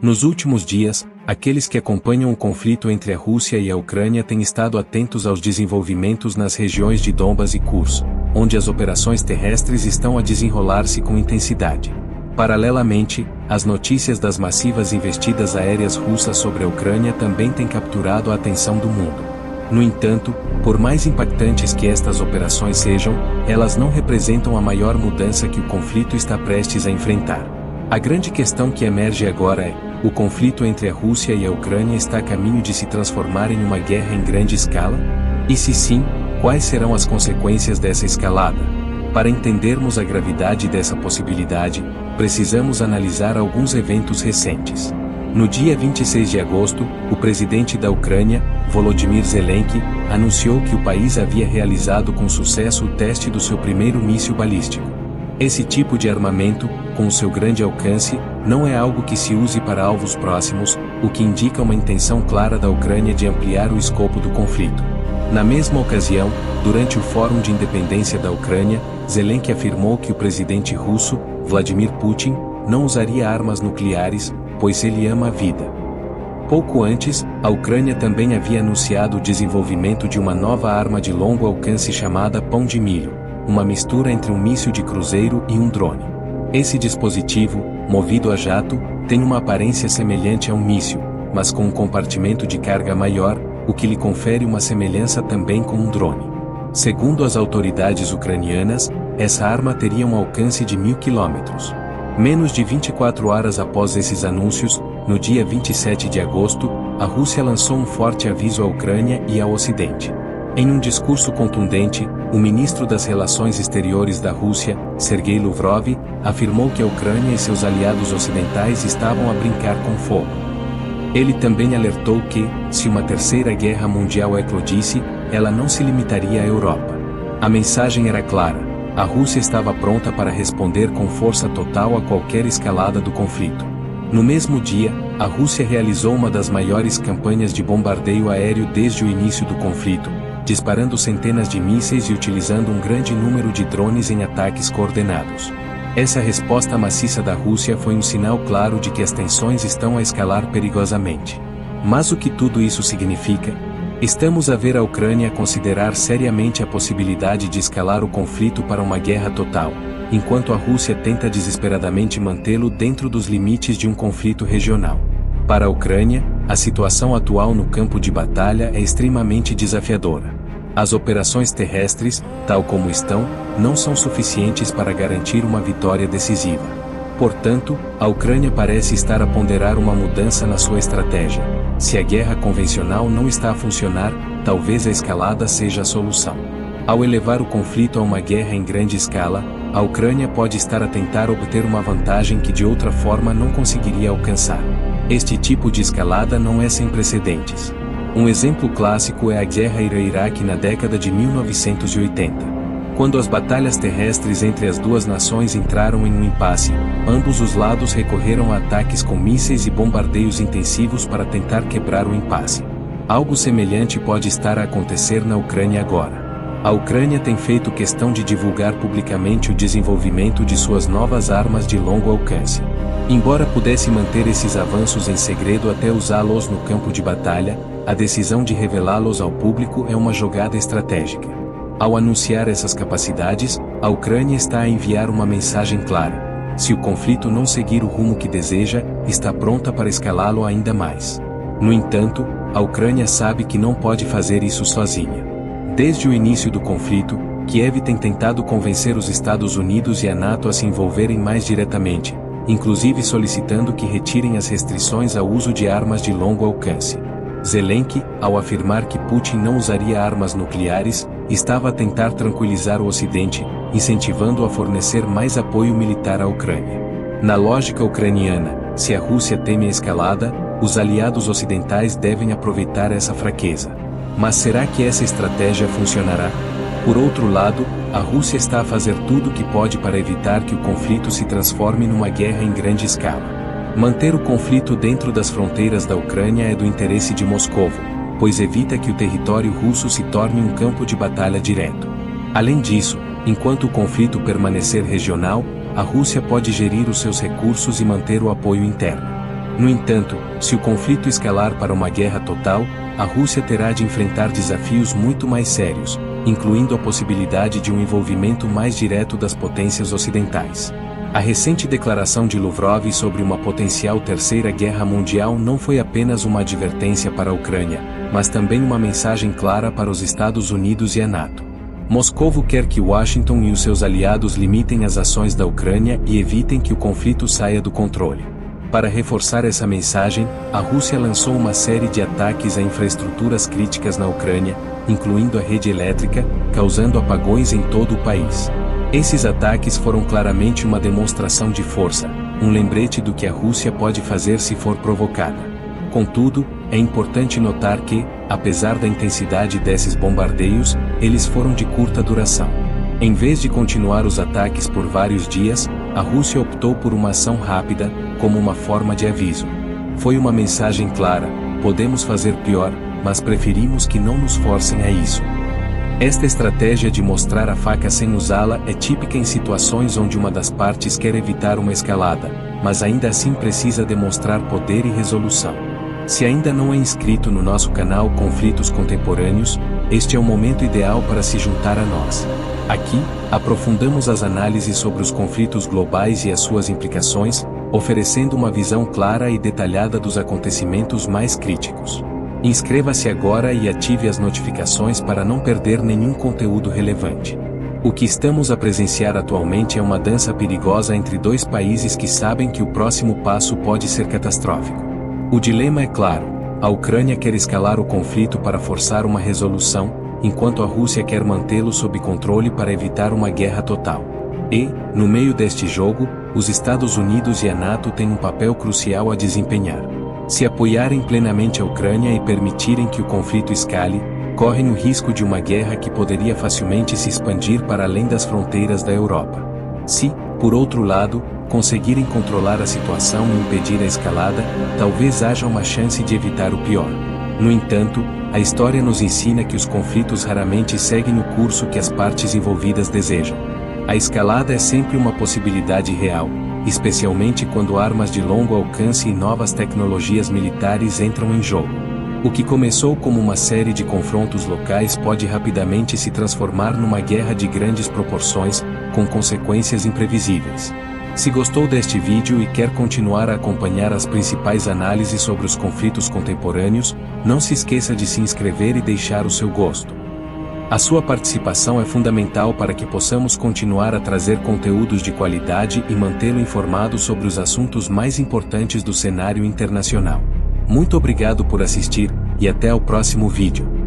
Nos últimos dias, aqueles que acompanham o conflito entre a Rússia e a Ucrânia têm estado atentos aos desenvolvimentos nas regiões de Donbas e Kursk, onde as operações terrestres estão a desenrolar-se com intensidade. Paralelamente, as notícias das massivas investidas aéreas russas sobre a Ucrânia também têm capturado a atenção do mundo. No entanto, por mais impactantes que estas operações sejam, elas não representam a maior mudança que o conflito está prestes a enfrentar. A grande questão que emerge agora é: o conflito entre a Rússia e a Ucrânia está a caminho de se transformar em uma guerra em grande escala? E se sim, quais serão as consequências dessa escalada? Para entendermos a gravidade dessa possibilidade, precisamos analisar alguns eventos recentes. No dia 26 de agosto, o presidente da Ucrânia, Volodymyr Zelensky, anunciou que o país havia realizado com sucesso o teste do seu primeiro míssil balístico. Esse tipo de armamento, com o seu grande alcance, não é algo que se use para alvos próximos, o que indica uma intenção clara da Ucrânia de ampliar o escopo do conflito. Na mesma ocasião, durante o Fórum de Independência da Ucrânia, Zelensky afirmou que o presidente russo, Vladimir Putin, não usaria armas nucleares, pois ele ama a vida. Pouco antes, a Ucrânia também havia anunciado o desenvolvimento de uma nova arma de longo alcance chamada Pão de Milho, uma mistura entre um míssil de cruzeiro e um drone. Esse dispositivo, movido a jato, tem uma aparência semelhante a um míssil, mas com um compartimento de carga maior, o que lhe confere uma semelhança também com um drone. Segundo as autoridades ucranianas, essa arma teria um alcance de 1.000 quilômetros. Menos de 24 horas após esses anúncios, no dia 27 de agosto, a Rússia lançou um forte aviso à Ucrânia e ao Ocidente. Em um discurso contundente, o ministro das Relações Exteriores da Rússia, Sergei Lavrov, afirmou que a Ucrânia e seus aliados ocidentais estavam a brincar com fogo. Ele também alertou que, se uma terceira guerra mundial eclodisse, ela não se limitaria à Europa. A mensagem era clara: a Rússia estava pronta para responder com força total a qualquer escalada do conflito. No mesmo dia, a Rússia realizou uma das maiores campanhas de bombardeio aéreo desde o início do conflito, disparando centenas de mísseis e utilizando um grande número de drones em ataques coordenados. Essa resposta maciça da Rússia foi um sinal claro de que as tensões estão a escalar perigosamente. Mas o que tudo isso significa? Estamos a ver a Ucrânia considerar seriamente a possibilidade de escalar o conflito para uma guerra total, enquanto a Rússia tenta desesperadamente mantê-lo dentro dos limites de um conflito regional. Para a Ucrânia, a situação atual no campo de batalha é extremamente desafiadora. As operações terrestres, tal como estão, não são suficientes para garantir uma vitória decisiva. Portanto, a Ucrânia parece estar a ponderar uma mudança na sua estratégia. Se a guerra convencional não está a funcionar, talvez a escalada seja a solução. Ao elevar o conflito a uma guerra em grande escala, a Ucrânia pode estar a tentar obter uma vantagem que de outra forma não conseguiria alcançar. Este tipo de escalada não é sem precedentes. Um exemplo clássico é a guerra Irã-Iraque na década de 1980. Quando as batalhas terrestres entre as duas nações entraram em um impasse, ambos os lados recorreram a ataques com mísseis e bombardeios intensivos para tentar quebrar o impasse. Algo semelhante pode estar a acontecer na Ucrânia agora. A Ucrânia tem feito questão de divulgar publicamente o desenvolvimento de suas novas armas de longo alcance. Embora pudesse manter esses avanços em segredo até usá-los no campo de batalha, a decisão de revelá-los ao público é uma jogada estratégica. Ao anunciar essas capacidades, a Ucrânia está a enviar uma mensagem clara: se o conflito não seguir o rumo que deseja, está pronta para escalá-lo ainda mais. No entanto, a Ucrânia sabe que não pode fazer isso sozinha. Desde o início do conflito, Kiev tem tentado convencer os Estados Unidos e a NATO a se envolverem mais diretamente, inclusive solicitando que retirem as restrições ao uso de armas de longo alcance. Zelensky, ao afirmar que Putin não usaria armas nucleares, estava a tentar tranquilizar o Ocidente, incentivando-o a fornecer mais apoio militar à Ucrânia. Na lógica ucraniana, se a Rússia teme a escalada, os aliados ocidentais devem aproveitar essa fraqueza. Mas será que essa estratégia funcionará? Por outro lado, a Rússia está a fazer tudo o que pode para evitar que o conflito se transforme numa guerra em grande escala. Manter o conflito dentro das fronteiras da Ucrânia é do interesse de Moscou, pois evita que o território russo se torne um campo de batalha direto. Além disso, enquanto o conflito permanecer regional, a Rússia pode gerir os seus recursos e manter o apoio interno. No entanto, se o conflito escalar para uma guerra total, a Rússia terá de enfrentar desafios muito mais sérios, incluindo a possibilidade de um envolvimento mais direto das potências ocidentais. A recente declaração de Lavrov sobre uma potencial terceira guerra mundial não foi apenas uma advertência para a Ucrânia, mas também uma mensagem clara para os Estados Unidos e a NATO. Moscou quer que Washington e os seus aliados limitem as ações da Ucrânia e evitem que o conflito saia do controle. Para reforçar essa mensagem, a Rússia lançou uma série de ataques a infraestruturas críticas na Ucrânia, incluindo a rede elétrica, causando apagões em todo o país. Esses ataques foram claramente uma demonstração de força, um lembrete do que a Rússia pode fazer se for provocada. Contudo, é importante notar que, apesar da intensidade desses bombardeios, eles foram de curta duração. Em vez de continuar os ataques por vários dias, a Rússia optou por uma ação rápida, como uma forma de aviso. Foi uma mensagem clara: podemos fazer pior, mas preferimos que não nos forcem a isso. Esta estratégia de mostrar a faca sem usá-la é típica em situações onde uma das partes quer evitar uma escalada, mas ainda assim precisa demonstrar poder e resolução. Se ainda não é inscrito no nosso canal Conflitos Contemporâneos, este é o momento ideal para se juntar a nós. Aqui, aprofundamos as análises sobre os conflitos globais e as suas implicações, oferecendo uma visão clara e detalhada dos acontecimentos mais críticos. Inscreva-se agora e ative as notificações para não perder nenhum conteúdo relevante. O que estamos a presenciar atualmente é uma dança perigosa entre dois países que sabem que o próximo passo pode ser catastrófico. O dilema é claro: a Ucrânia quer escalar o conflito para forçar uma resolução, enquanto a Rússia quer mantê-lo sob controle para evitar uma guerra total. E, no meio deste jogo, os Estados Unidos e a NATO têm um papel crucial a desempenhar. Se apoiarem plenamente a Ucrânia e permitirem que o conflito escale, correm o risco de uma guerra que poderia facilmente se expandir para além das fronteiras da Europa. Se, por outro lado, conseguirem controlar a situação e impedir a escalada, talvez haja uma chance de evitar o pior. No entanto, a história nos ensina que os conflitos raramente seguem o curso que as partes envolvidas desejam. A escalada é sempre uma possibilidade real, especialmente quando armas de longo alcance e novas tecnologias militares entram em jogo. O que começou como uma série de confrontos locais pode rapidamente se transformar numa guerra de grandes proporções, com consequências imprevisíveis. Se gostou deste vídeo e quer continuar a acompanhar as principais análises sobre os conflitos contemporâneos, não se esqueça de se inscrever e deixar o seu gosto. A sua participação é fundamental para que possamos continuar a trazer conteúdos de qualidade e mantê-lo informado sobre os assuntos mais importantes do cenário internacional. Muito obrigado por assistir, e até o próximo vídeo.